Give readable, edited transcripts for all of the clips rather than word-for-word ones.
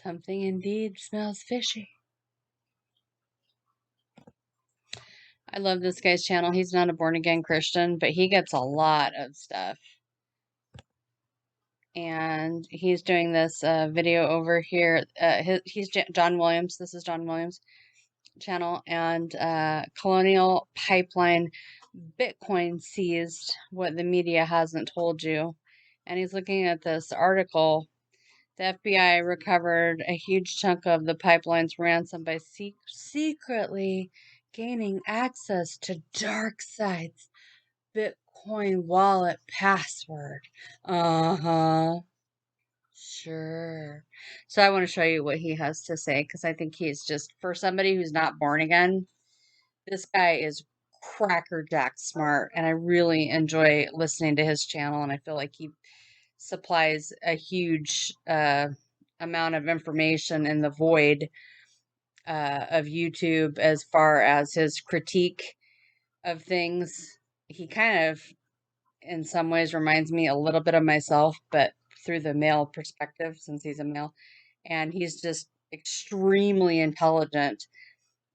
Something indeed smells fishy. I love this guy's channel. He's not a born-again Christian, but he gets a lot of stuff. And he's doing this video over here. He's John Williams. This is John Williams' channel. And Colonial Pipeline Bitcoin seized what the media hasn't told you. And he's looking at this article. The FBI recovered a huge chunk of the pipeline's ransom by secretly gaining access to DarkSide's Bitcoin wallet password. Sure. So I want to show you what he has to say, because I think he's just, for somebody who's not born again, this guy is crackerjack smart, and I really enjoy listening to his channel, and I feel like he supplies a huge amount of information in the void of YouTube as far as his critique of things. He kind of, in some ways, reminds me a little bit of myself, but through the male perspective, since he's a male. And he's just extremely intelligent.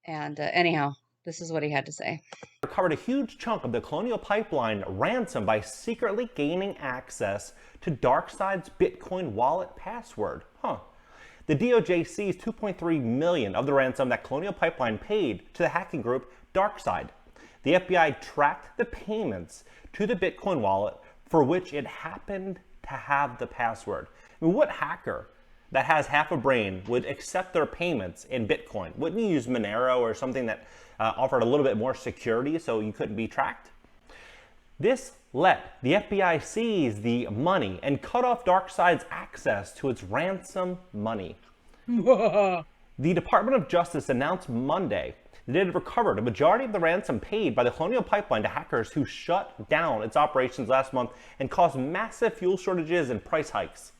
And anyhow, this is what he had to say. Recovered a huge chunk of the Colonial Pipeline ransom by secretly gaining access to DarkSide's Bitcoin wallet password. The DOJ seized 2.3 million of the ransom that Colonial Pipeline paid to the hacking group DarkSide. The FBI tracked the payments to the Bitcoin wallet for which it happened to have the password. I mean, what hacker that has half a brain would accept their payments in Bitcoin? Wouldn't you use Monero or something that offered a little bit more security so you couldn't be tracked? This let the FBI seize the money and cut off DarkSide's access to its ransom money. The Department of Justice announced Monday that it had recovered a majority of the ransom paid by the Colonial Pipeline to hackers who shut down its operations last month and caused massive fuel shortages and price hikes.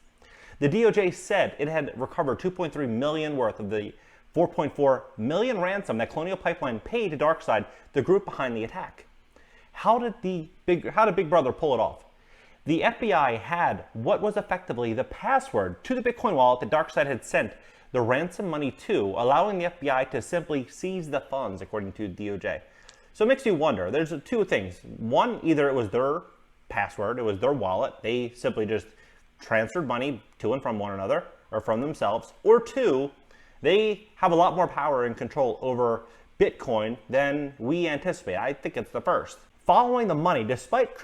The DOJ said it had recovered 2.3 million worth of the 4.4 million ransom that Colonial Pipeline paid to DarkSide, the group behind the attack. How did Big Brother pull it off? The FBI had what was effectively the password to the Bitcoin wallet that DarkSide had sent the ransom money to, allowing the FBI to simply seize the funds, according to DOJ. So it makes you wonder. There's two things. One, either it was their password, it was their wallet, they simply just transferred money to and from one another or from themselves, or two, they have a lot more power and control over Bitcoin than we anticipate. I think it's the first. Following the money, despite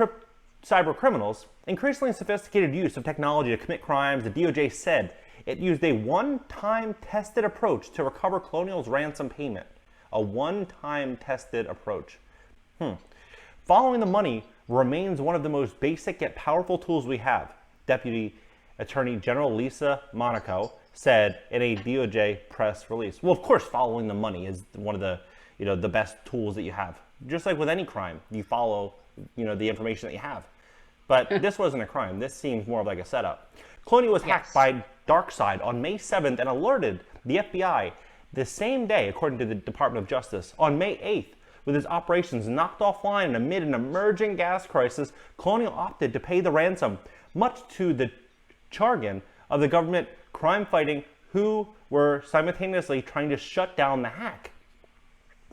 cyber criminals' increasingly sophisticated use of technology to commit crimes, the DOJ said it used a one-time tested approach to recover Colonial's ransom payment. A one-time tested approach. Following the money remains one of the most basic yet powerful tools we have, Deputy Attorney General Lisa Monaco said in a DOJ press release. Well, of course, following the money is one of the, the best tools that you have. Just like with any crime, you follow, the information that you have. But this wasn't a crime. This seems more of like a setup. Colonial was hacked by DarkSide on May 7th and alerted the FBI the same day, according to the Department of Justice. On May 8th, with its operations knocked offline and amid an emerging gas crisis, Colonial opted to pay the ransom, much to the chagrin of the government crime fighting who were simultaneously trying to shut down the hack.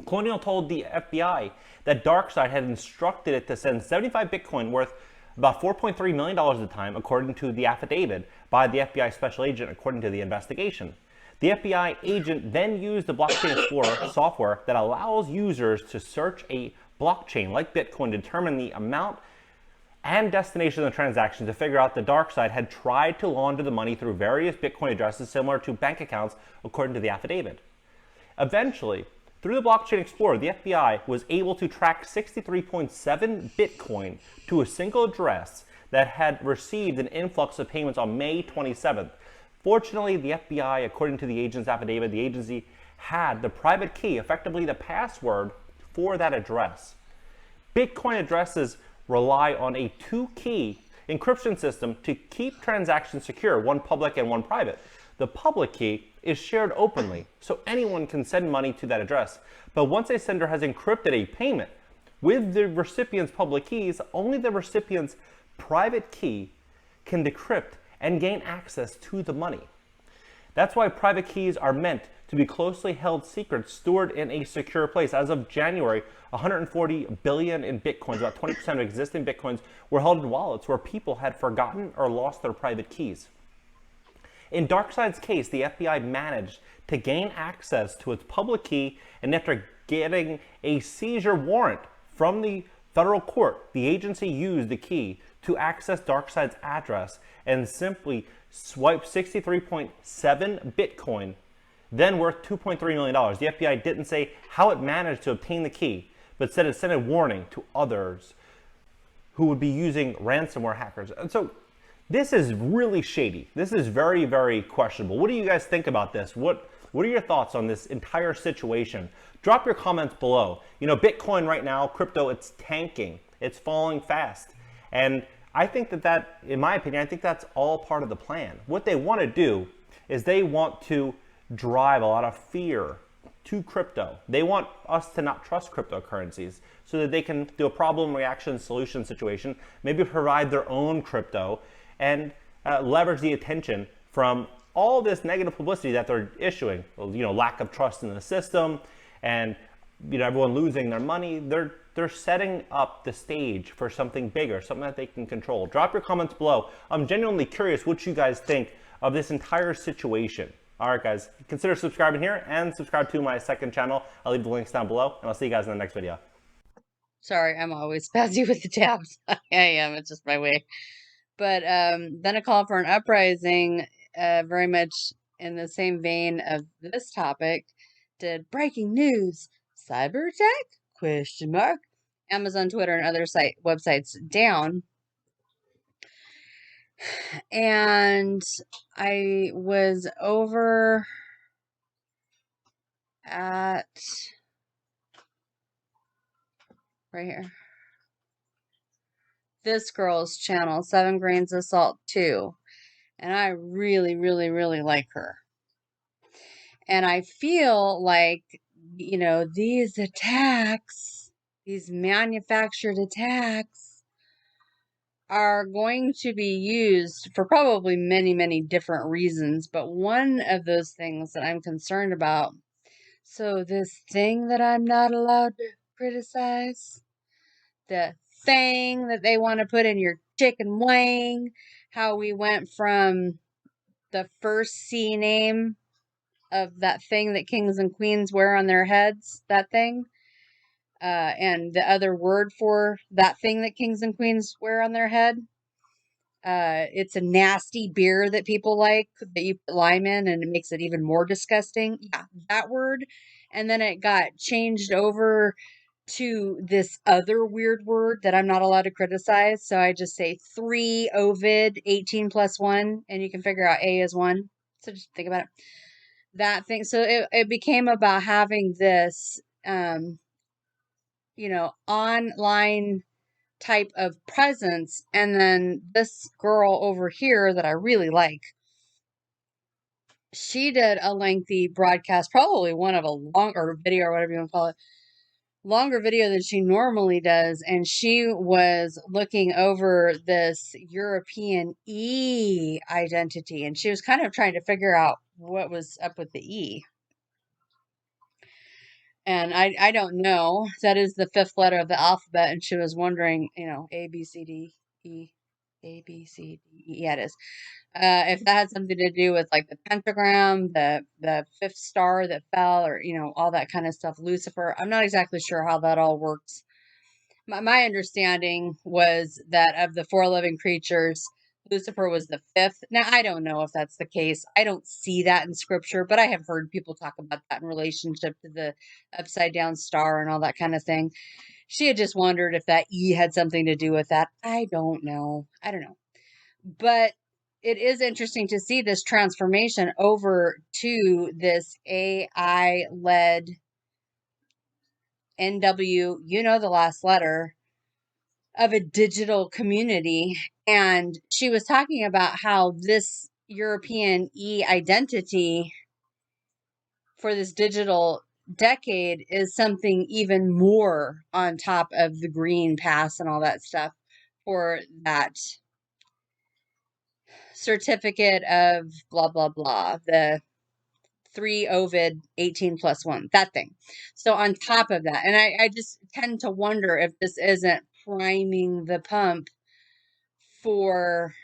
Colonial told the FBI that DarkSide had instructed it to send 75 Bitcoin worth about $4.3 million at the time, according to the affidavit by the FBI special agent, according to the investigation. The FBI agent then used the Blockchain Explorer software that allows users to search a blockchain like Bitcoin to determine the amount and destination of the transaction to figure out the DarkSide had tried to launder the money through various Bitcoin addresses similar to bank accounts, according to the affidavit. Eventually, through the Blockchain Explorer, the FBI was able to track 63.7 Bitcoin to a single address that had received an influx of payments on May 27th. Fortunately, the FBI, according to the agent's affidavit, the agency had the private key, effectively the password for that address. Bitcoin addresses rely on a two-key encryption system to keep transactions secure, one public and one private. The public key is shared openly, so anyone can send money to that address. But once a sender has encrypted a payment with the recipient's public keys, only the recipient's private key can decrypt and gain access to the money. That's why private keys are meant to be closely held secrets, stored in a secure place. As of January, 140 billion in bitcoins, about 20% of existing bitcoins, were held in wallets where people had forgotten or lost their private keys. In DarkSide's case, the FBI managed to gain access to its public key, and after getting a seizure warrant from the federal court, the agency used the key to access DarkSide's address and simply swipe 63.7 Bitcoin, then worth $2.3 million. The FBI didn't say how it managed to obtain the key, but said it sent a warning to others who would be using ransomware hackers. And so this is really shady. This is very, very questionable. What do you guys think about this? What are your thoughts on this entire situation? Drop your comments below. You know, Bitcoin right now, crypto, it's tanking. It's falling fast. And I think that, in my opinion, I think that's all part of the plan. What they want to do is they want to drive a lot of fear to crypto. They want us to not trust cryptocurrencies so that they can do a problem, reaction, solution situation, maybe provide their own crypto and leverage the attention from all this negative publicity that they're issuing. You know, lack of trust in the system and, you know, everyone losing their money. They're setting up the stage for something bigger, something that they can control. Drop your comments below. I'm genuinely curious what you guys think of this entire situation. All right, guys, consider subscribing here and subscribe to my second channel. I'll leave the links down below, and I'll see you guys in the next video. Sorry, I'm always spazzy with the tabs. I am. It's just my way. But then a call for an uprising, very much in the same vein of this topic, did breaking news, cyber attack? Question mark. Amazon, Twitter, and other websites down. And I was over at right here. This girl's channel, 7 Grains of Salt 2. And I really, really, really like her. And I feel like, you know, these attacks, these manufactured attacks, are going to be used for probably many, many different reasons. But one of those things that I'm concerned about, so this thing that I'm not allowed to criticize, the thing that they want to put in your chicken wing, how we went from the first C name of that thing that kings and queens wear on their heads, that thing, and the other word for that thing that kings and queens wear on their head. It's a nasty beer that people like, that you put lime in and it makes it even more disgusting. Yeah, that word. And then it got changed over to this other weird word that I'm not allowed to criticize. So I just say 3 Ovid 18 plus 1, and you can figure out A is 1. So just think about it. That thing. So it became about having this, you know, online type of presence. And then this girl over here that I really like, she did a lengthy broadcast, probably one of a longer video or whatever you want to call it, longer video than she normally does. And she was looking over this European E identity. And she was kind of trying to figure out what was up with the E. And I don't know. That is the 5th letter of the alphabet. And she was wondering, you know, A, B, C, D, E, A, B, C, D, E. Yeah, it is. If that had something to do with like the pentagram, the 5th star that fell, or, you know, all that kind of stuff, Lucifer. I'm not exactly sure how that all works. My understanding was that of the 4 living creatures, Lucifer was the 5th. Now, I don't know if that's the case. I don't see that in scripture, but I have heard people talk about that in relationship to the upside down star and all that kind of thing. She had just wondered if that E had something to do with that. I don't know. But it is interesting to see this transformation over to this AI-led NW, you know, the last letter of a digital community. And she was talking about how this European identity for this digital decade is something even more on top of the green pass and all that stuff for that certificate of blah, blah, blah, the 3 Ovid 18 plus 1, that thing. So on top of that, and I just tend to wonder if this isn't priming the pump for,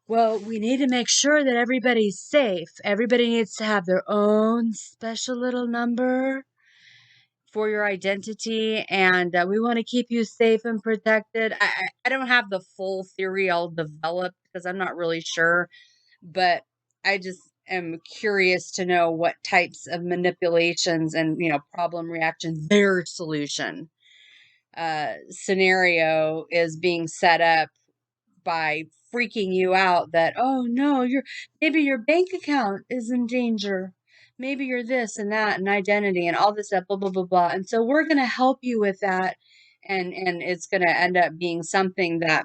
well, we need to make sure that everybody's safe. Everybody needs to have their own special little number for your identity, and we want to keep you safe and protected. I don't have the full theory all developed because I'm not really sure, but I just am curious to know what types of manipulations and problem reactions their solution scenario is being set up by freaking you out that, oh no, maybe your bank account is in danger, maybe you're this and that and identity and all this stuff, blah blah blah blah, and so we're going to help you with that, and it's going to end up being something that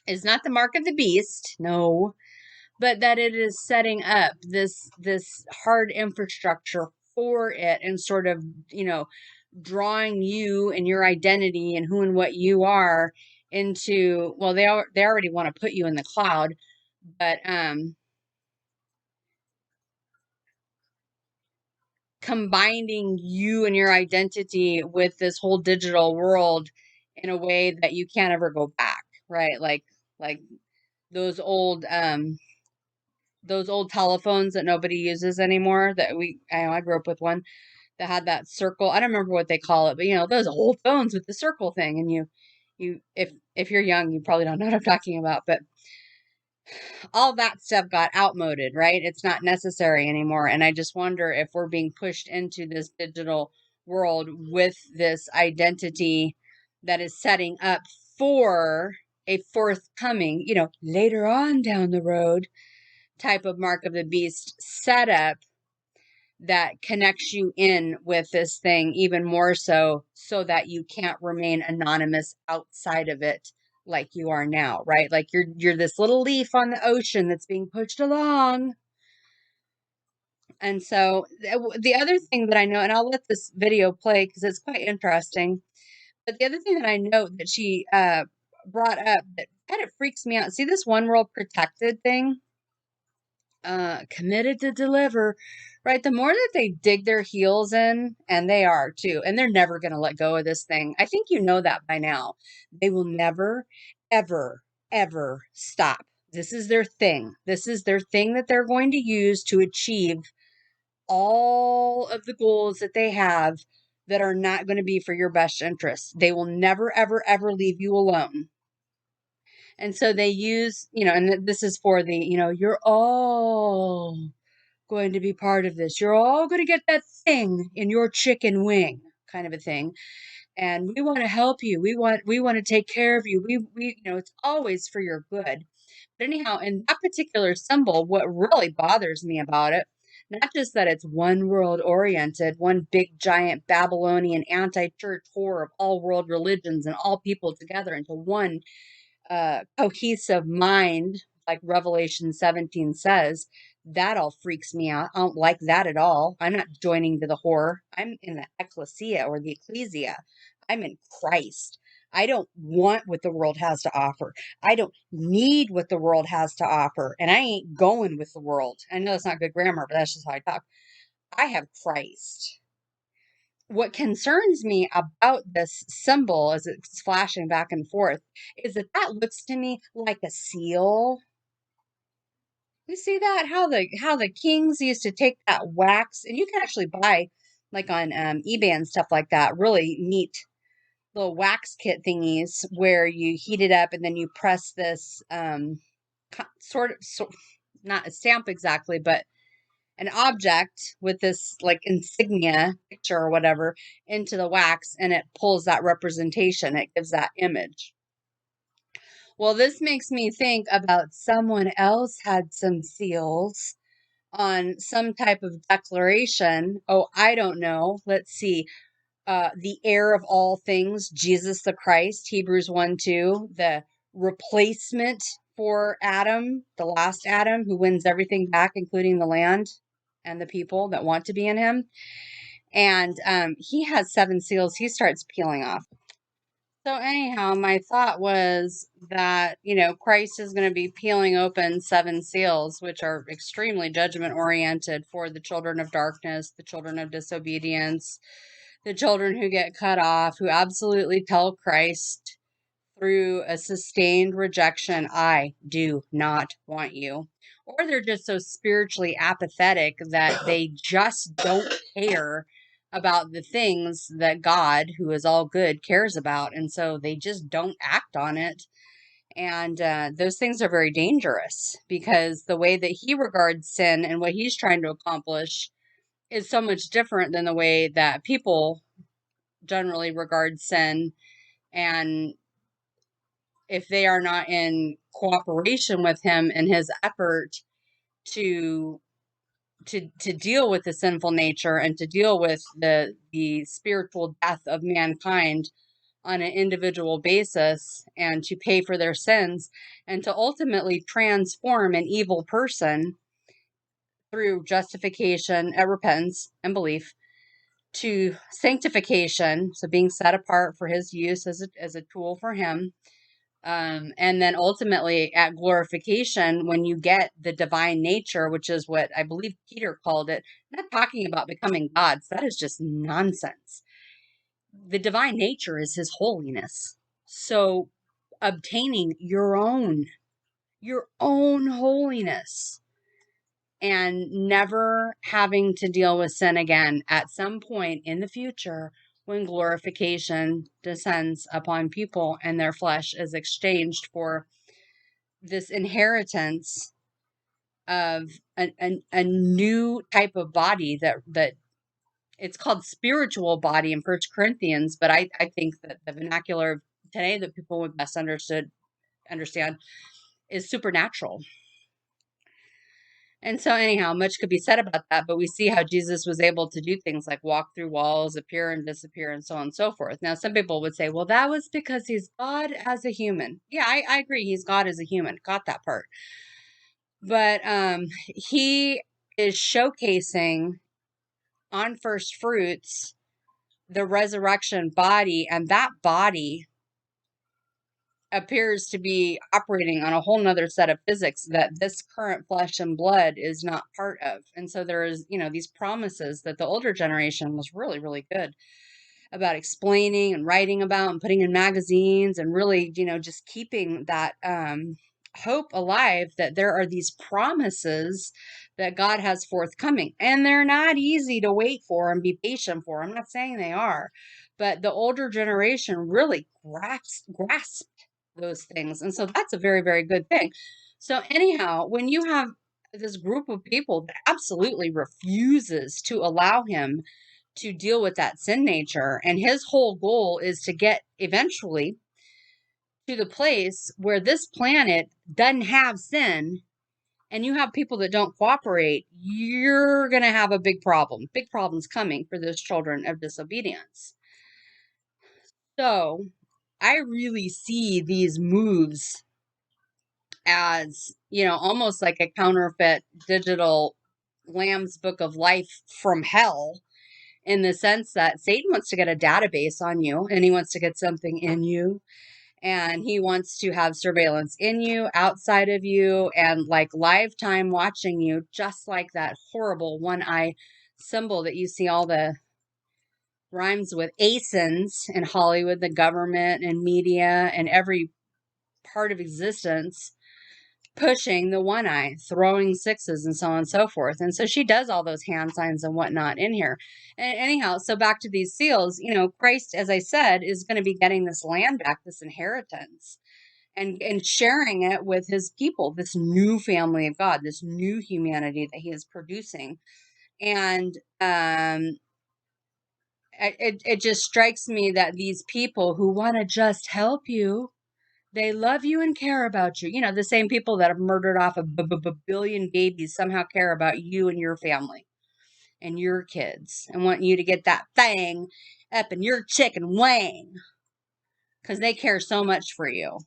is not the mark of the beast, no, but that it is setting up this hard infrastructure for it, and sort of drawing you and your identity and who and what you are into, well, they already want to put you in the cloud, but combining you and your identity with this whole digital world in a way that you can't ever go back, right? Like those old telephones that nobody uses anymore, that I grew up with one that had that circle. I don't remember what they call it, but those old phones with the circle thing, and you if you're young, you probably don't know what I'm talking about, but all that stuff got outmoded, right? It's not necessary anymore. And I just wonder if we're being pushed into this digital world with this identity that is setting up for a forthcoming, later on down the road type of mark of the beast setup that connects you in with this thing even more so that you can't remain anonymous outside of it like you are now, right? Like you're this little leaf on the ocean that's being pushed along. And so the other thing that I know, and I'll let this video play because it's quite interesting, but the other thing that I know that she brought up that kind of freaks me out. See this one world protected thing? Committed to deliver, right? The more that they dig their heels in, and they are too, and they're never going to let go of this thing. I think you know that by now. They will never, ever, ever stop. This is their thing. This is their thing that they're going to use to achieve all of the goals that they have that are not going to be for your best interest. They will never, ever, ever leave you alone. And so they use, and this is for the, you're all going to be part of this. You're all going to get that thing in your chicken wing, kind of a thing. And we want to help you. We want to take care of you. We it's always for your good. But anyhow, in that particular symbol, what really bothers me about it, not just that it's one world oriented, one big giant Babylonian anti-church whore of all world religions and all people together into one cohesive mind, like Revelation 17 says, that all freaks me out. I don't like that at all. I'm not joining to the whore. I'm in the ecclesia or the ecclesia. I'm in Christ. I don't want what the world has to offer. I don't need what the world has to offer. And I ain't going with the world. I know that's not good grammar, but that's just how I talk. I have Christ. What concerns me about this symbol as it's flashing back and forth is that looks to me like a seal. You see that? How the kings used to take that wax, and you can actually buy like on eBay and stuff like that, really neat little wax kit thingies where you heat it up and then you press this sort of not a stamp exactly, but an object with this like insignia picture or whatever into the wax, and it pulls that representation. It gives that image. Well, this makes me think about someone else had some seals on some type of declaration. Oh, I don't know. Let's see. The heir of all things, Jesus the Christ, Hebrews 1 2, the replacement for Adam, the last Adam who wins everything back, including the land and the people that want to be in him. And he has 7 seals he starts peeling off. So anyhow, my thought was that, Christ is going to be peeling open seven seals, which are extremely judgment oriented for the children of darkness, the children of disobedience, the children who get cut off, who absolutely tell Christ through a sustained rejection, I do not want you. Or they're just so spiritually apathetic that they just don't care about the things that God, who is all good, cares about. And so they just don't act on it. And those things are very dangerous because the way that he regards sin and what he's trying to accomplish is so much different than the way that people generally regard sin. And if they are not in cooperation with him in his effort to to deal with the sinful nature and to deal with the spiritual death of mankind on an individual basis and to pay for their sins and to ultimately transform an evil person through justification, repentance, and belief to sanctification, so being set apart for his use as a tool for him. And then ultimately at glorification, when you get the divine nature, which is what I believe Peter called it, not talking about becoming gods, that is just nonsense. The divine nature is his holiness. So obtaining your own holiness and never having to deal with sin again at some point in the future when glorification descends upon people and their flesh is exchanged for this inheritance of a new type of body that it's called spiritual body in First Corinthians, but I think that the vernacular of today that people would best understand is supernatural. And so, anyhow, much could be said about that, but we see how Jesus was able to do things like walk through walls, appear and disappear, and so on and so forth. Now, some people would say, well, that was because he's God as a human. Yeah, I agree. He's God as a human. Got that part. But he is showcasing on first fruits the resurrection body, and that body appears to be operating on a whole nother set of physics that this current flesh and blood is not part of. And so there is, these promises that the older generation was really, really good about explaining and writing about and putting in magazines and really, just keeping that hope alive that there are these promises that God has forthcoming. And they're not easy to wait for and be patient for. I'm not saying they are, but the older generation really grasped those things. And so that's a very, very good thing. So anyhow, when you have this group of people that absolutely refuses to allow him to deal with that sin nature, and his whole goal is to get eventually to the place where this planet doesn't have sin, and you have people that don't cooperate, you're going to have a big problem. Big problems coming for those children of disobedience. So I really see these moves as, almost like a counterfeit digital Lamb's Book of Life from hell, in the sense that Satan wants to get a database on you and he wants to get something in you and he wants to have surveillance in you, outside of you, and like lifetime watching you, just like that horrible one eye symbol that you see all the rhymes with ASINs in Hollywood, the government and media and every part of existence pushing the one eye, throwing sixes and so on and so forth. And so she does all those hand signs and whatnot in here. And anyhow, so back to these seals, Christ, as I said, is going to be getting this land back, this inheritance, and sharing it with his people, this new family of God, this new humanity that he is producing. And it just strikes me that these people who want to just help you, they love you and care about you. The same people that have murdered off a billion babies somehow care about you and your family and your kids and want you to get that thing up in your chicken wing because they care so much for you.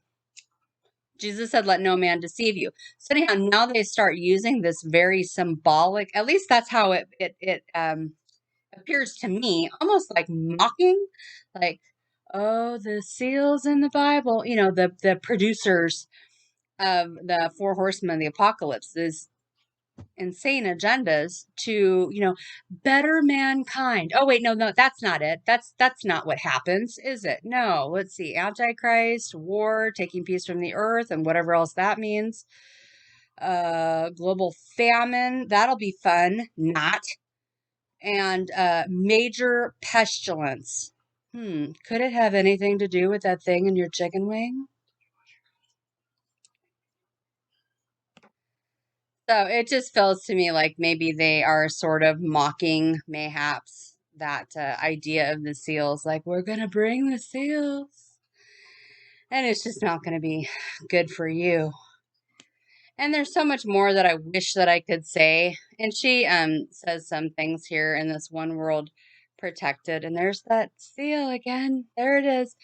Jesus said, let no man deceive you. So anyhow, now they start using this very symbolic, at least that's how it appears to me, almost like mocking, like, Oh, the seals in the Bible. You know, the producers of the Four Horsemen of the Apocalypse, these insane agendas to, better mankind. Oh wait, no, that's not it. That's not what happens, is it? No, let's see. Antichrist, war, taking peace from the earth, and whatever else that means. Global famine, that'll be fun. Not. And major pestilence. Could it have anything to do with that thing in your chicken wing? So it just feels to me like maybe they are sort of mocking, mayhaps, that idea of the seals. Like, we're going to bring the seals. And it's just not going to be good for you. And there's so much more that I wish that I could say. And she says some things here in this one world protected. And there's that seal again. There it is.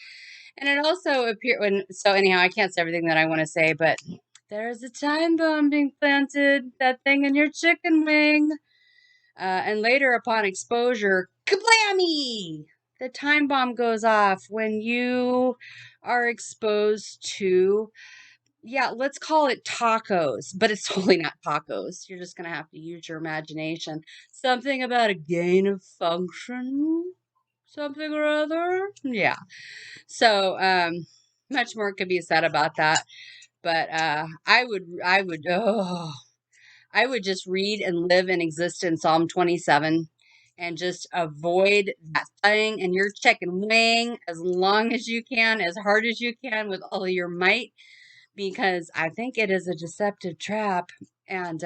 And it also appeared so anyhow, I can't say everything that I want to say, but there's a time bomb being planted, that thing in your chicken wing. And later, upon exposure, kablammy! The time bomb goes off when you are exposed to, yeah, let's call it tacos, but it's totally not tacos. You're just going to have to use your imagination. Something about a gain of function, something or other. Yeah. So, much more could be said about that, but I would just read and live and exist in Psalm 27 and just avoid that thing in your chicken wing as long as you can, as hard as you can, with all of your might, because I think it is a deceptive trap. And,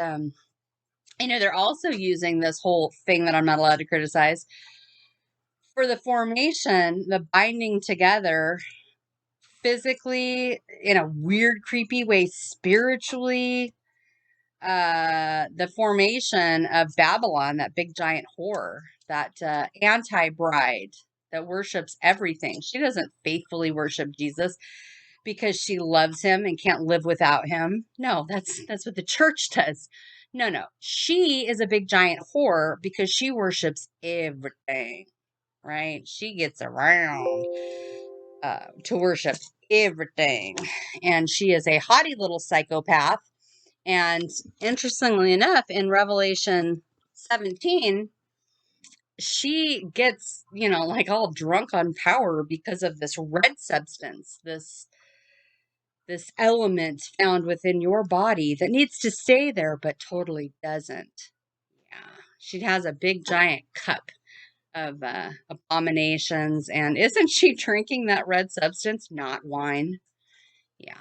they're also using this whole thing that I'm not allowed to criticize for the formation, the binding together physically, in a weird, creepy way, spiritually, the formation of Babylon, that big giant whore, that anti-bride that worships everything. She doesn't faithfully worship Jesus because she loves him and can't live without him. No, that's what the church does. No. She is a big giant whore because she worships everything, right? She gets around to worship everything. And she is a haughty little psychopath. And interestingly enough, in Revelation 17, she gets, like all drunk on power because of this red substance, this element found within your body that needs to stay there but totally doesn't. Yeah. She has a big giant cup of abominations, and isn't she drinking that red substance, not wine? Yeah.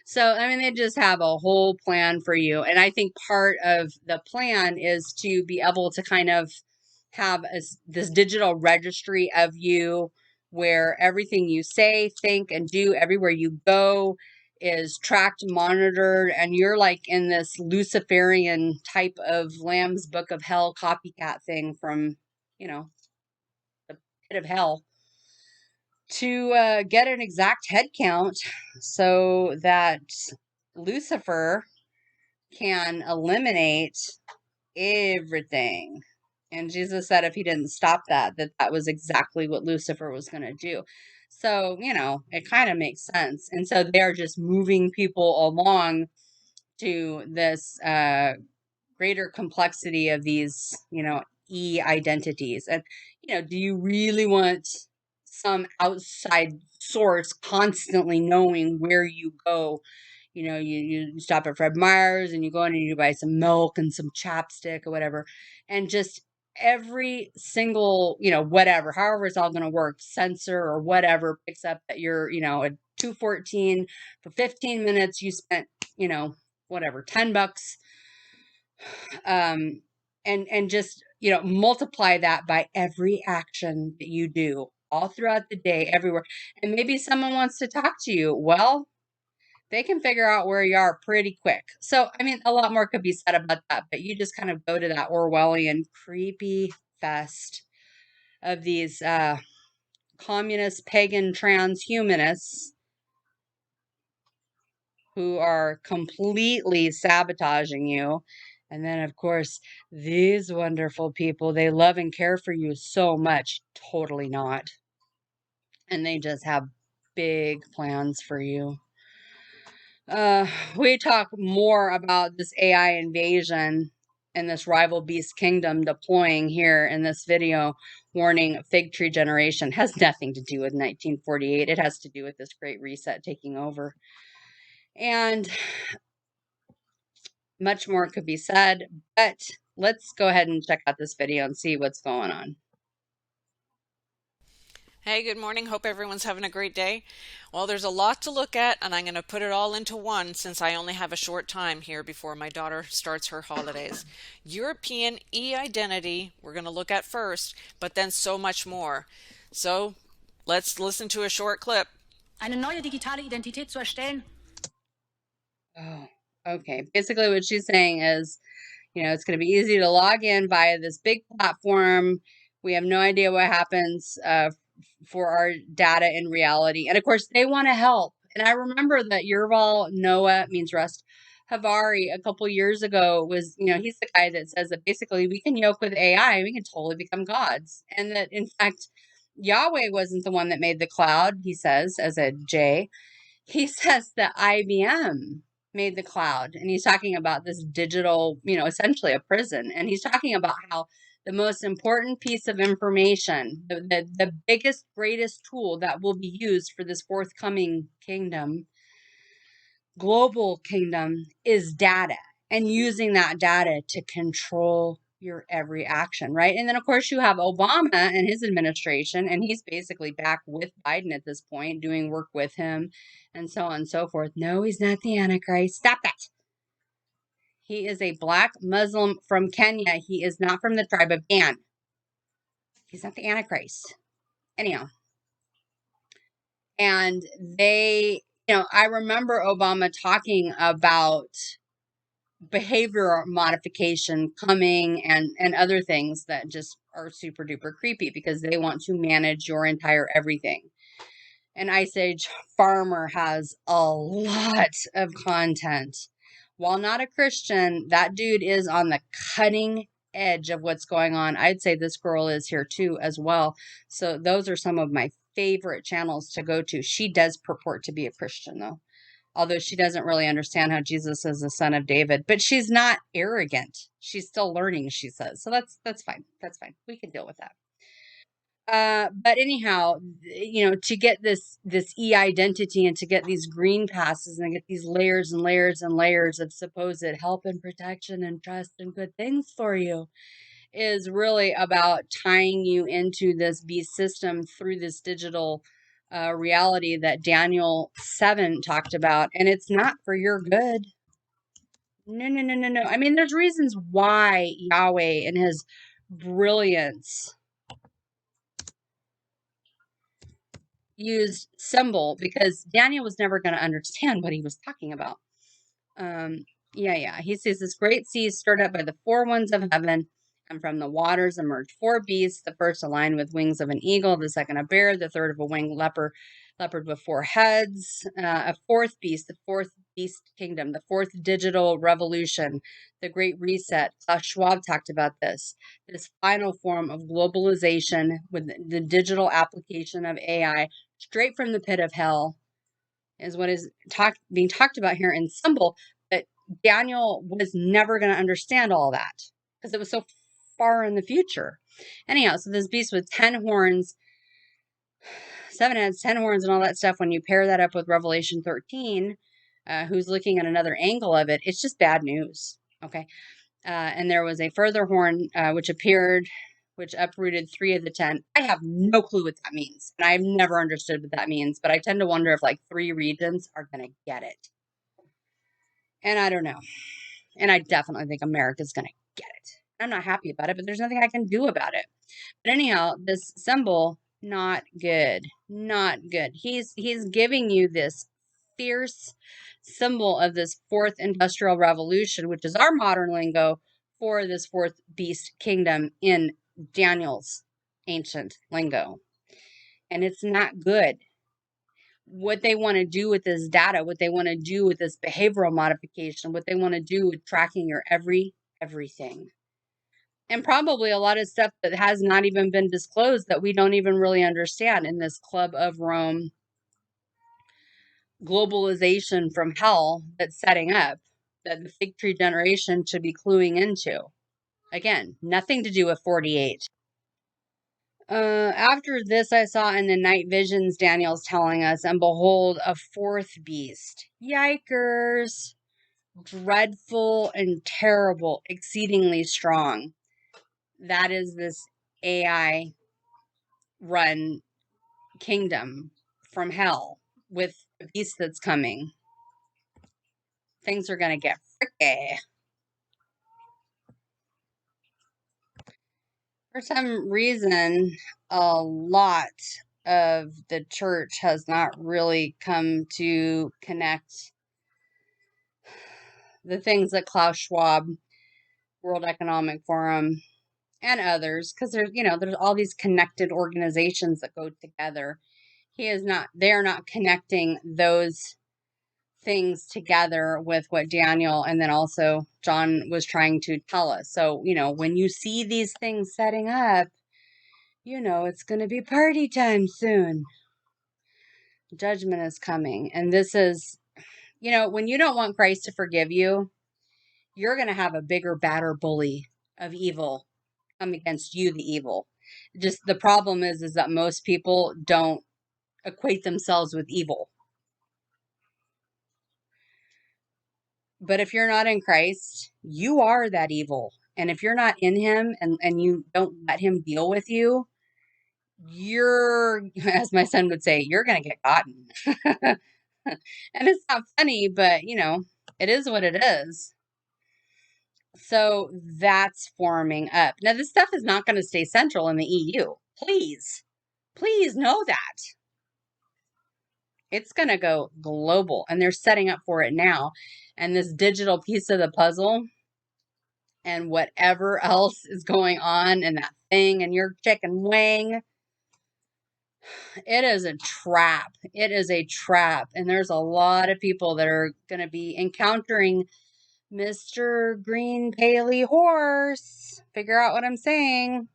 So, I mean, they just have a whole plan for you. And I think part of the plan is to be able to kind of have this digital registry of you where everything you say, think, and do everywhere you go is tracked, monitored, and you're like in this Luciferian type of Lamb's Book of Hell copycat thing from, the pit of hell to get an exact head count so that Lucifer can eliminate everything. And Jesus said if he didn't stop that was exactly what Lucifer was going to do. So, it kind of makes sense. And so they're just moving people along to this greater complexity of these, identities. And, do you really want some outside source constantly knowing where you go? You stop at Fred Meyer's and you go in and you buy some milk and some chapstick or whatever. And just every single, whatever, however it's all going to work, sensor or whatever picks up that you're, at 214 for 15 minutes, you spent, whatever, $10. And just, multiply that by every action that you do all throughout the day, everywhere. And maybe someone wants to talk to you. Well, they can figure out where you are pretty quick. So, I mean, a lot more could be said about that, but you just kind of go to that Orwellian creepy fest of these communist, pagan, transhumanists who are completely sabotaging you. And then, of course, these wonderful people, they love and care for you so much. Totally not. and they just have big plans for you. We talk more about this AI invasion and this rival beast kingdom deploying here in this video. Warning, fig tree generation has nothing to do with 1948. It has to do with this great reset taking over. And much more could be said, but let's go ahead and check out this video and see what's going on. Hey, good morning. Hope everyone's having a great day. Well, there's a lot to look at, and I'm going to put it all into one since I only have a short time here before my daughter starts her holidays. European e-identity, we're going to look at first, but then so much more. So let's listen to a short clip. Eine neue digitale Identität zu erstellen. Oh, okay. Basically, what she's saying is, it's going to be easy to log in via this big platform. We have no idea what happens for our data in reality. And of course, they want to help. And I remember that Yuval Noah, means Rust, Havari a couple years ago was, he's the guy that says that basically we can yoke with AI, we can totally become gods. And that in fact, Yahweh wasn't the one that made the cloud, he says, as a J. He says that IBM made the cloud, and he's talking about this digital, essentially a prison. And he's talking about how the most important piece of information, the biggest, greatest tool that will be used for this forthcoming kingdom, global kingdom, is data, and using that data to control your every action, right? And then of course you have Obama and his administration, and he's basically back with Biden at this point, doing work with him and so on and so forth. No, he's not the Antichrist. Stop that. He is a black Muslim from Kenya. He is not from the tribe of Dan. He's not the Antichrist. Anyhow. And I remember Obama talking about behavior modification coming and other things that just are super duper creepy because they want to manage your entire everything. And Ice Age Farmer has a lot of content. While not a Christian, that dude is on the cutting edge of what's going on. I'd say this girl is here too as well. So those are some of my favorite channels to go to. She does purport to be a Christian though, although she doesn't really understand how Jesus is the son of David, but she's not arrogant. She's still learning, she says. So that's fine. That's fine. We can deal with that. But anyhow, to get this e-identity and to get these green passes and get these layers and layers and layers of supposed help and protection and trust and good things for you is really about tying you into this beast system through this digital reality that Daniel 7 talked about. And it's not for your good. No, no, no, no, no. I mean, there's reasons why Yahweh in his brilliance used symbol, because Daniel was never going to understand what he was talking about. Yeah. He says this great sea stirred up by the four winds of heaven, and from the waters emerged four beasts. The first aligned with wings of an eagle, the second a bear, the third of a winged leopard with four heads, a fourth beast, the fourth beast kingdom, the fourth digital revolution, the great reset. Klaus Schwab talked about this final form of globalization with the digital application of AI straight from the pit of hell is what is being talked about here in symbol. But Daniel was never going to understand all that because it was so far in the future. Anyhow, so this beast with 10 horns, 7 heads, 10 horns, and all that stuff, when you pair that up with Revelation 13, who's looking at another angle of it, it's just bad news. Okay. And there was a further horn which appeared, which uprooted 3 of the 10. I have no clue what that means. And I've never understood what that means, but I tend to wonder if like 3 regions are going to get it. And I don't know. And I definitely think America's going to get it. I'm not happy about it, but there's nothing I can do about it. But anyhow, this symbol, not good. Not good. He's giving you this fierce symbol of this fourth industrial revolution, which is our modern lingo for this fourth beast kingdom in Daniel's ancient lingo. And it's not good. What they want to do with this data, what they want to do with this behavioral modification, what they want to do with tracking your everything. And probably a lot of stuff that has not even been disclosed that we don't even really understand in this Club of Rome globalization from hell that's setting up, that the fig tree generation should be cluing into. Again, nothing to do with 48. After this, I saw in the night visions, Daniel's telling us, and behold, a fourth beast. Yikers! Dreadful and terrible, exceedingly strong. That is this AI run kingdom from hell with the beast that's coming. Things are going to get freaky. For some reason, a lot of the church has not really come to connect the things that Klaus Schwab, World Economic Forum, and others, because there's all these connected organizations that go together. They are not connecting those things together with what Daniel and then also John was trying to tell us. So, when you see these things setting up, it's going to be party time soon. Judgment is coming. And this is, when you don't want Christ to forgive you, you're going to have a bigger, badder bully of evil come against you, the evil. Just the problem is that most people don't equate themselves with evil. But if you're not in Christ, you are that evil. And if you're not in him and you don't let him deal with you, you're, as my son would say, you're going to get gotten. And it's not funny, but it is what it is. So that's forming up. Now, this stuff is not going to stay central in the EU. Please know that. It's going to go global, and they're setting up for it now. And this digital piece of the puzzle and whatever else is going on in that thing and your chicken wing, it is a trap. It is a trap. And there's a lot of people that are going to be encountering Mr. Green Paley Horse. Figure out what I'm saying.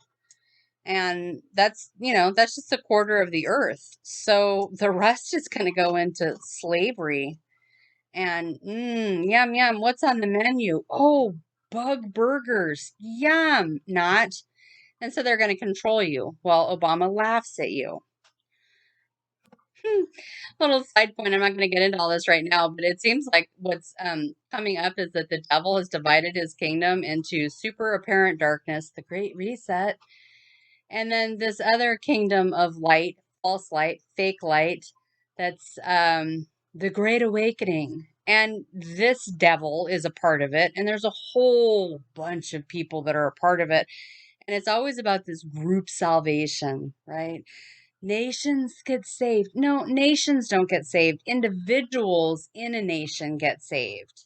And that's just a quarter of the earth. So the rest is going to go into slavery. And yum, yum. What's on the menu? Oh, bug burgers. Yum. Not. And so they're going to control you while Obama laughs at you. Little side point, I'm not going to get into all this right now, but it seems like what's coming up is that the devil has divided his kingdom into super apparent darkness, the great reset, and then this other kingdom of light, false light, fake light, that's the great awakening. And this devil is a part of it, and there's a whole bunch of people that are a part of it. And it's always about this group salvation, right? Nations get saved. No, nations don't get saved. Individuals in a nation get saved.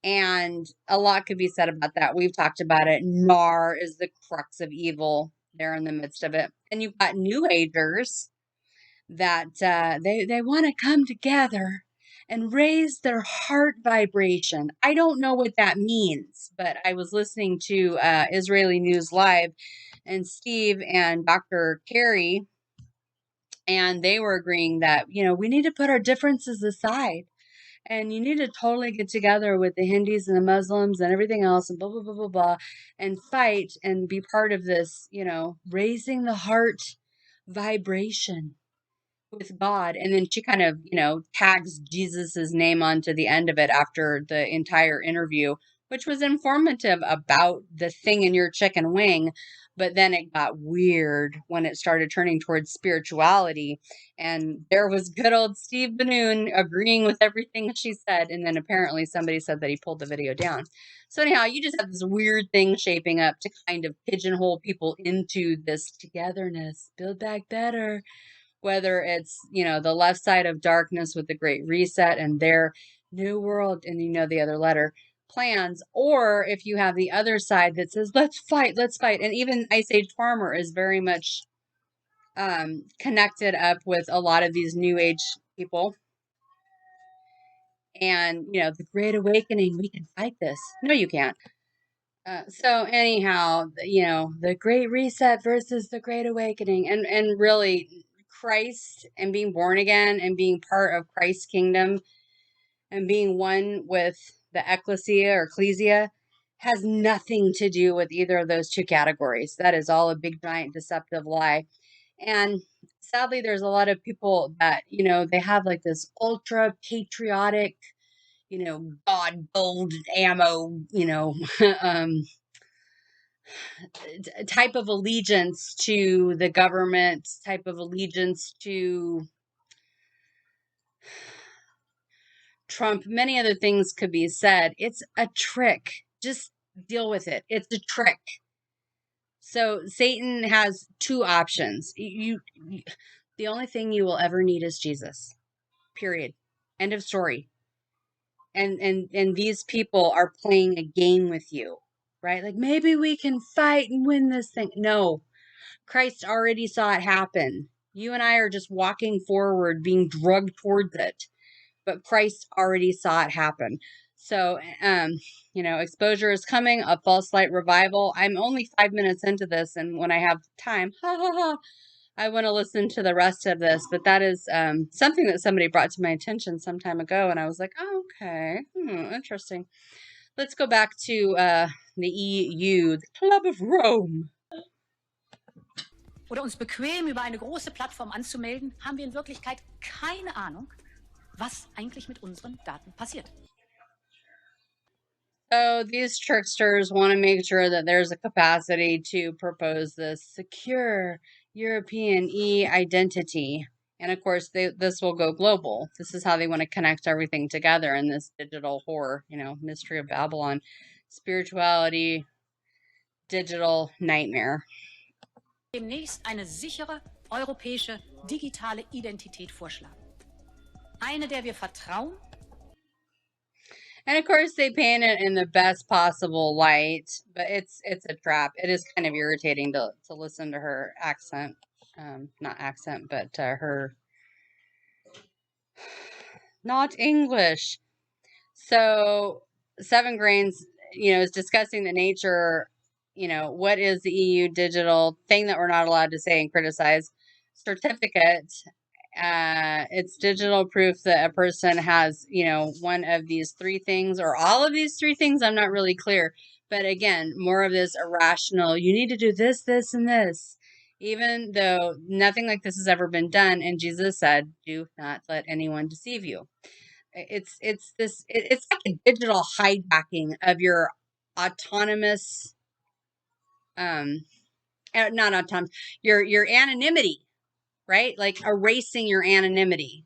And a lot could be said about that. We've talked about it. Nar is the crux of evil there in the midst of it. And you've got New Agers that they want to come together and raise their heart vibration. I don't know what that means, but I was listening to Israeli News Live, and Steve and Dr. Carey, and they were agreeing that, we need to put our differences aside. And you need to totally get together with the Hindus and the Muslims and everything else and blah, blah, blah, blah, blah, and fight and be part of this, raising the heart vibration with God. And then she kind of, tags Jesus's name onto the end of it after the entire interview, which was informative about the thing in your chicken wing. But then it got weird when it started turning towards spirituality. And there was good old Steve Banoon agreeing with everything she said. And then apparently somebody said that he pulled the video down. So anyhow, you just have this weird thing shaping up to kind of pigeonhole people into this togetherness, build back better. Whether it's, the left side of darkness with the Great Reset and their new world, and the other letter plans, or if you have the other side that says, let's fight. And even Ice Age Farmer is very much connected up with a lot of these New Age people. And, the Great Awakening, we can fight this. No, you can't. So anyhow, the Great Reset versus the Great Awakening, and really Christ and being born again and being part of Christ's kingdom and being one with the ecclesia has nothing to do with either of those two categories. That is all a big giant deceptive lie. And sadly, there's a lot of people that, they have like this ultra patriotic, God gold ammo, type of allegiance to the government, type of allegiance to Trump. Many other things could be said. It's a trick. Just deal with it. It's a trick. So Satan has two options. The only thing you will ever need is Jesus. Period. End of story. And these people are playing a game with you, right? Like maybe we can fight and win this thing. No. Christ already saw it happen. You and I are just walking forward, being drugged towards it. But Christ already saw it happen. So, exposure is coming, a false light revival. I'm only 5 minutes into this, and when I have time, I want to listen to the rest of this. But that is something that somebody brought to my attention some time ago, and I was like, oh, okay, interesting. Let's go back to the EU, the Club of Rome. Oder uns bequem über eine große Plattform anzumelden, haben wir in Wirklichkeit keine Ahnung, was eigentlich mit unseren Daten passiert. So these tricksters want to make sure that there's a capacity to propose this secure European e-identity. And of course, this will go global. This is how they want to connect everything together in this digital horror, mystery of Babylon, spirituality, digital nightmare. Demnächst eine sichere europäische digitale Identität vorschlagen. Eine, der wir vertrauen. And of course, they paint it in the best possible light, but it's a trap. It is kind of irritating to listen to her accent, not accent, but her not English. So 7 Grains, is discussing the nature, what is the EU digital thing that we're not allowed to say and criticize certificate. It's digital proof that a person has, one of these 3 things or all of these 3 things. I'm not really clear. But again, more of this irrational, you need to do this, this, and this. Even though nothing like this has ever been done. And Jesus said, do not let anyone deceive you. It's like a digital hijacking of your autonomous, not autonomous, your anonymity, right? Like erasing your anonymity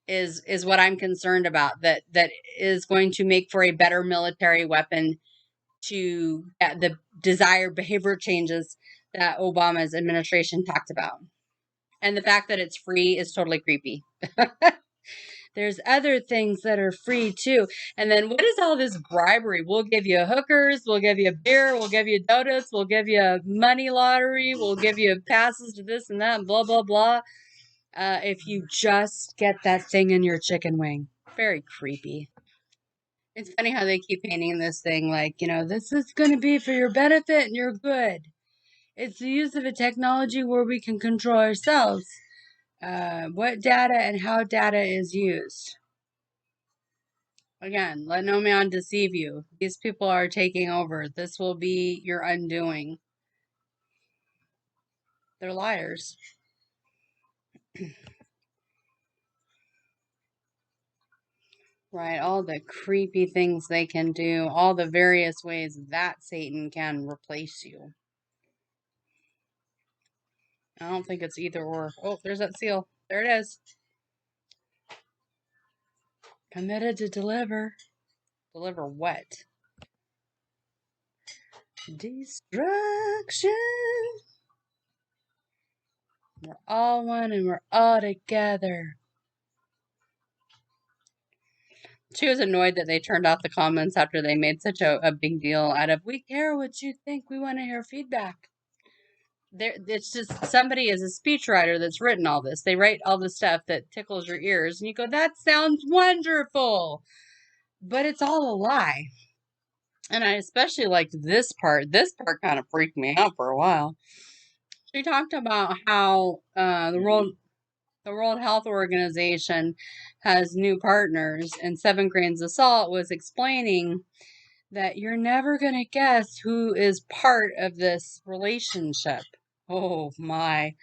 is what I'm concerned about. That is going to make for a better military weapon to get the desired behavior changes that Obama's administration talked about. And the fact that it's free is totally creepy. There's other things that are free too. And then what is all this bribery? We'll give you hookers, we'll give you beer, we'll give you donuts, we'll give you money lottery, we'll give you passes to this and that, and blah, blah, blah. If you just get that thing in your chicken wing. Very creepy. It's funny how they keep painting this thing like, this is going to be for your benefit and your good. It's the use of a technology where we can control ourselves. What data and how data is used. Again, let no man deceive you. These people are taking over. This will be your undoing. They're liars. Right, all the creepy things they can do, all the various ways that Satan can replace you. I don't think it's either or. Oh, there's that seal. There it is. Committed to deliver. Deliver what? Destruction. We're all one and we're all together. She was annoyed that they turned off the comments after they made such a big deal out of, we care what you think, we want to hear feedback. It's just somebody is a speechwriter that's written all this. They write all the stuff that tickles your ears, and you go, that sounds wonderful. But it's all a lie. And I especially liked this part. This part kind of freaked me out for a while. She talked about how the World Health Organization has new partners, and Seven Grains of Salt was explaining that you're never going to guess who is part of this relationship. Oh my.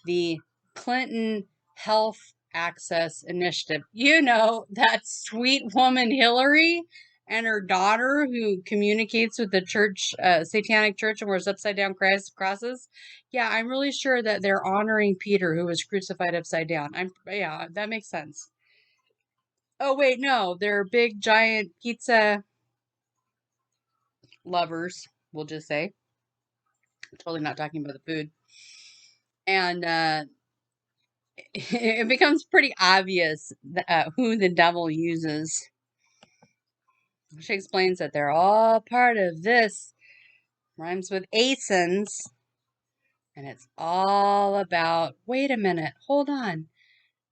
The Clinton Health Access Initiative. You know, that sweet woman Hillary and her daughter who communicates with the church, Satanic Church, and wears upside down crosses. Yeah, I'm really sure that they're honoring Peter, who was crucified upside down. Yeah, that makes sense. Oh wait, no, they're big giant pizza lovers. We'll just say, totally not talking about the food, and it becomes pretty obvious who the devil uses. She explains that they're all part of this, rhymes with ASINs, and it's all about, wait a minute, hold on.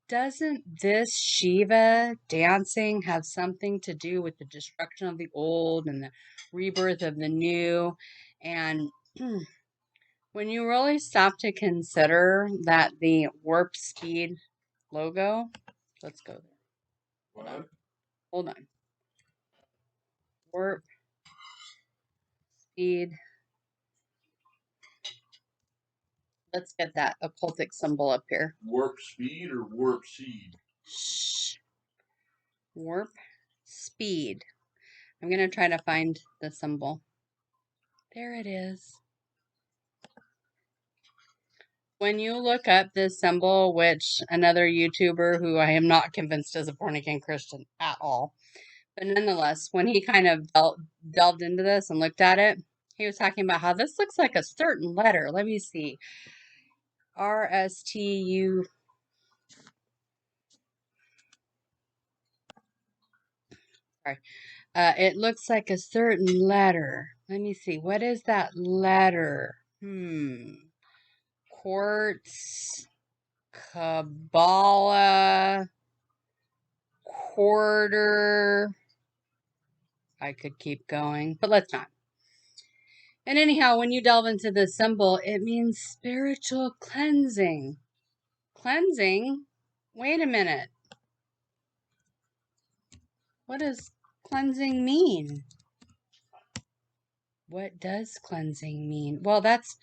Doesn't this Shiva dancing have something to do with the destruction of the old and the rebirth of the new? And when you really stop to consider that the warp speed logo, let's go there. Hold on. Warp speed. Let's get that occultic symbol up here. Warp speed or warp seed? Shh. Warp speed. I'm going to try to find the symbol. There it is. When you look up this symbol, which another YouTuber who I am not convinced is a born-again Christian at all, but nonetheless, when he kind of delved into this and looked at it, he was talking about how this looks like a certain letter. Let me see. RSTU. Sorry. It looks like a certain letter. Let me see. What is that letter? Quartz, Kabbalah, quarter. I could keep going, but let's not. And anyhow, when you delve into this symbol, it means spiritual cleansing. Cleansing? Wait a minute. What does cleansing mean? What does cleansing mean? Well, that's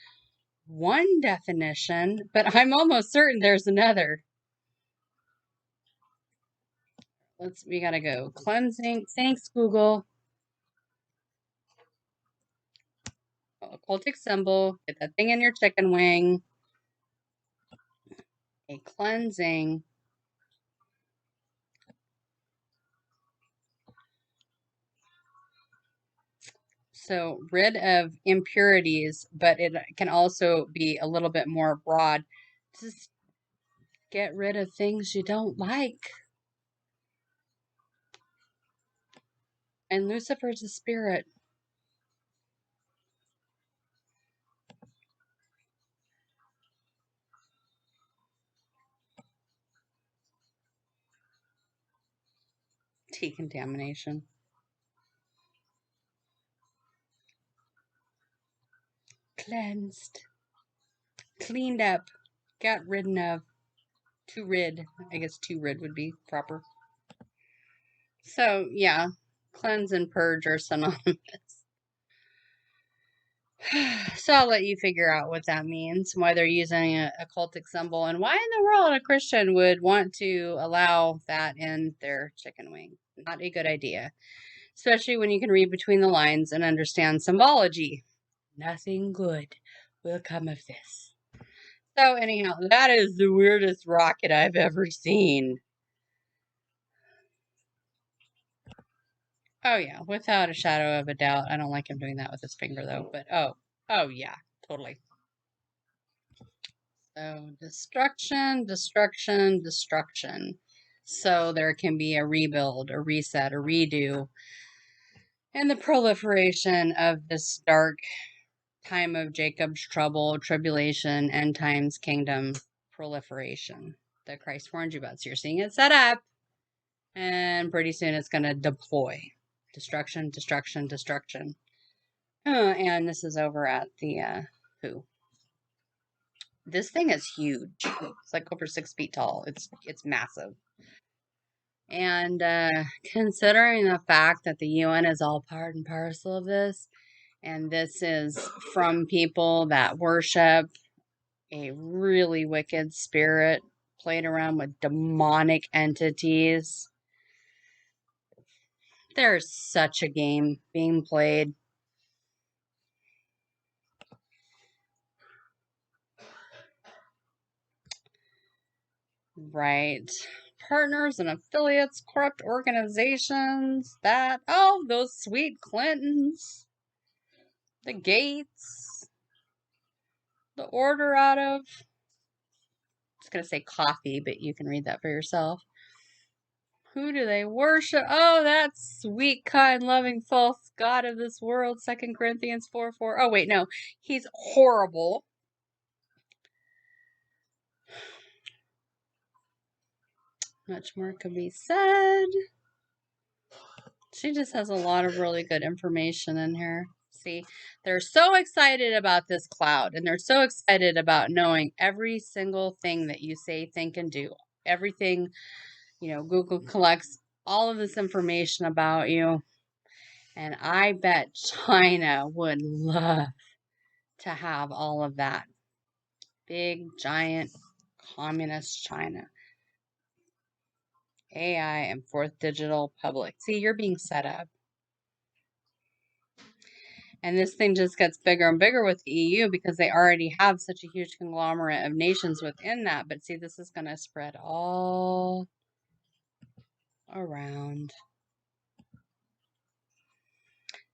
one definition, but I'm almost certain there's another. We gotta go. Cleansing. Thanks, Google. Occultic symbol. Get that thing in your chicken wing. A cleansing. So rid of impurities, but it can also be a little bit more broad. Just get rid of things you don't like. And Lucifer's a spirit. Decontamination. Cleansed. Cleaned up. Got ridden of. To rid. I guess to rid would be proper. So, yeah. Cleanse and purge are synonymous. So I'll let you figure out what that means, why they're using a occultic symbol, and why in the world a Christian would want to allow that in their chicken wing. Not a good idea, especially when you can read between the lines and understand symbology. Nothing good will come of this. So anyhow, that is the weirdest rocket I've ever seen. Oh yeah, without a shadow of a doubt. I don't like him doing that with his finger though, but oh yeah, totally. So destruction, destruction, destruction. So there can be a rebuild, a reset, a redo, and the proliferation of this dark time of Jacob's trouble, tribulation, end times, kingdom proliferation that Christ warned you about. So you're seeing it set up, and pretty soon it's going to deploy. Destruction, destruction, destruction. And this is over at the WHO. This thing is huge. It's like over 6 feet tall. It's massive. And considering the fact that the UN is all part and parcel of this, and this is from people that worship a really wicked spirit, played around with demonic entities, there's such a game being played. Right. Partners and affiliates, corrupt organizations, those sweet Clintons, the Gates, the order out of, I was going to say coffee, but you can read that for yourself. Who do they worship? Oh, that sweet, kind, loving, false God of this world, 2 Corinthians 4:4. Oh, wait, no. He's horrible. Much more could be said. She just has a lot of really good information in here. See, they're so excited about this cloud, and they're so excited about knowing every single thing that you say, think, and do. Everything, Google collects all of this information about you. And I bet China would love to have all of that. Big, giant, communist China. AI and fourth digital public. See, you're being set up. And this thing just gets bigger and bigger with the EU because they already have such a huge conglomerate of nations within that. But see, this is going to spread all around.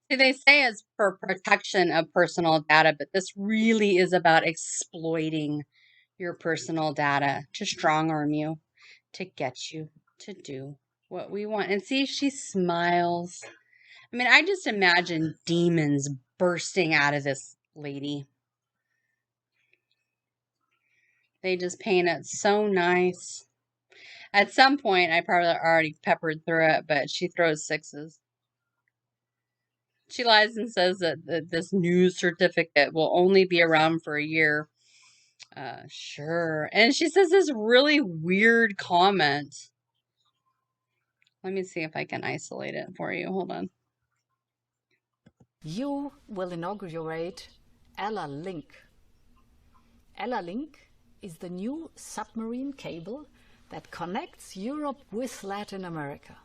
See, they say it's for protection of personal data, but this really is about exploiting your personal data to strong arm you, to get you to do what we want. And see, she smiles. I mean, I just imagine demons bursting out of this lady. They just paint it so nice. At some point, I probably already peppered through it, but she throws 6s. She lies and says that this new certificate will only be around for a year. Sure. And she says this really weird comment. Let me see if I can isolate it for you. Hold on. You will inaugurate Ella Link. Ella Link is the new submarine cable that connects Europe with Latin America.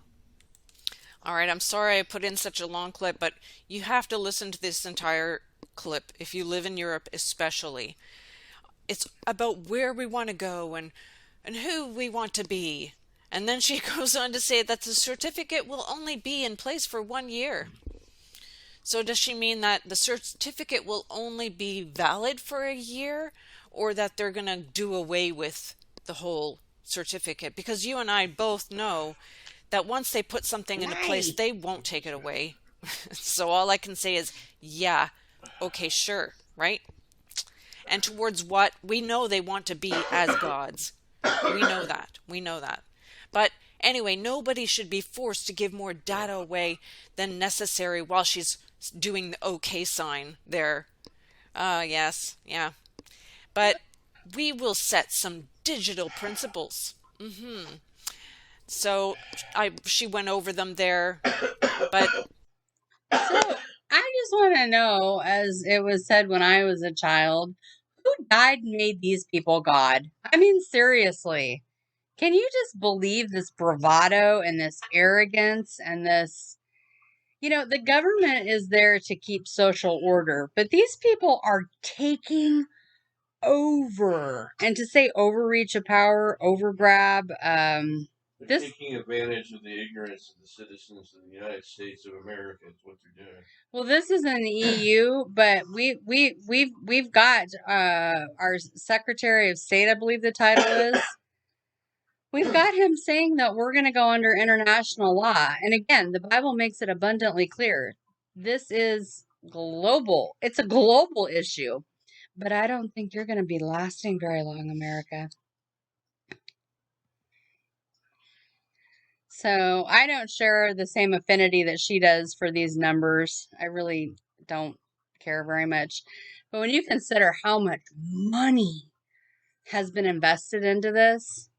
All right, I'm sorry I put in such a long clip, but you have to listen to this entire clip if you live in Europe especially. It's about where we want to go and who we want to be. And then she goes on to say that the certificate will only be in place for 1 year. So does she mean that the certificate will only be valid for a year, or that they're going to do away with the whole certificate? Because you and I both know that once they put something into place, they won't take it away. So all I can say is, yeah, okay, sure, right? And towards what? We know they want to be as gods. We know that. We know that. But anyway, nobody should be forced to give more data away than necessary while she's doing the okay sign there. Yes, yeah. But we will set some digital principles. So she went over them there, but So I just want to know, as it was said when I was a child, who died and made these people God? I mean, seriously. Can you just believe this bravado and this arrogance and this? The government is there to keep social order, but these people are taking over. And to say overreach of power, overgrab, They're taking advantage of the ignorance of the citizens of the United States of America is what they're doing. Well, this is in the EU, but we've got our Secretary of State, I believe the title is. We've got him saying that we're going to go under international law. And again, the Bible makes it abundantly clear. This is global. It's a global issue. But I don't think you're going to be lasting very long, America. So I don't share the same affinity that she does for these numbers. I really don't care very much. But when you consider how much money has been invested into this,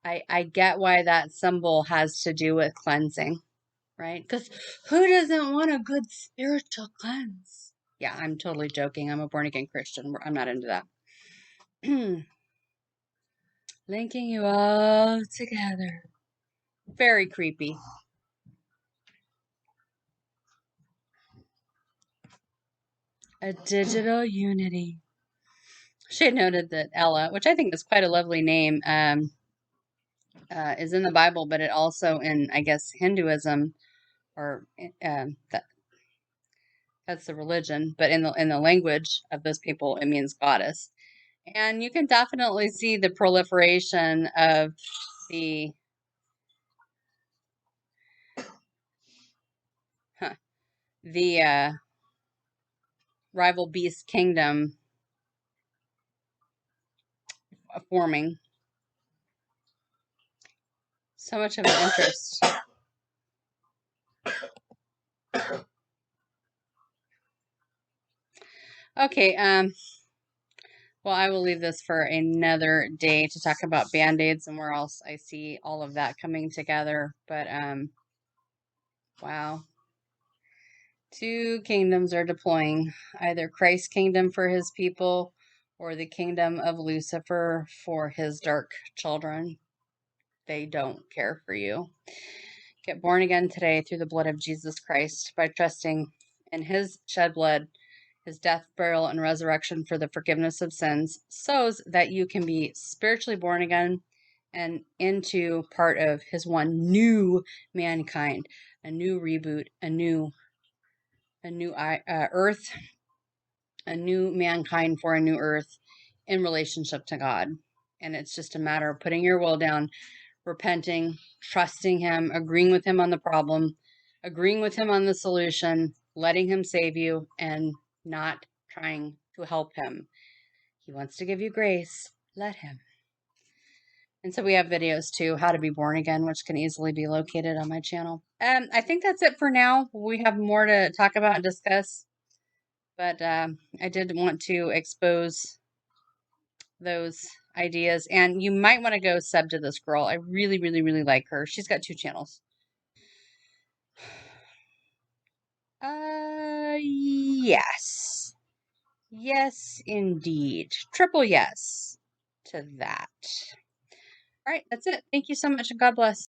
I get why that symbol has to do with cleansing, right? Because who doesn't want a good spiritual cleanse? Yeah, I'm totally joking. I'm a born again Christian. I'm not into that. Linking you all together. Very creepy. A digital unity. She had noted that Ella, which I think is quite a lovely name, is in the Bible, but it also in, I guess, Hinduism, or that's the religion, but in the language of those people, it means goddess. And you can definitely see the proliferation of the the rival beast kingdom forming. So much of an interest. Okay, well, I will leave this for another day to talk about band-aids and where else I see all of that coming together. But wow. Two kingdoms are deploying, either Christ's kingdom for his people or the kingdom of Lucifer for his dark children. They don't care for you. Get born again today through the blood of Jesus Christ by trusting in his shed blood, his death, burial, and resurrection for the forgiveness of sins, so that you can be spiritually born again and into part of his one new mankind, a new reboot, a new earth, a new mankind for a new earth in relationship to God. And it's just a matter of putting your will down, repenting, trusting him, agreeing with him on the problem, agreeing with him on the solution, letting him save you, and not trying to help him. He wants to give you grace. Let him. And so we have videos too, how to be born again, which can easily be located on my channel. I think that's it for now. We have more to talk about and discuss, but I did want to expose those ideas. And you might want to go sub to this girl. I really, really, really like her. She's got 2 channels. Yes. Yes, indeed. Triple yes to that. All right, that's it. Thank you so much, and God bless.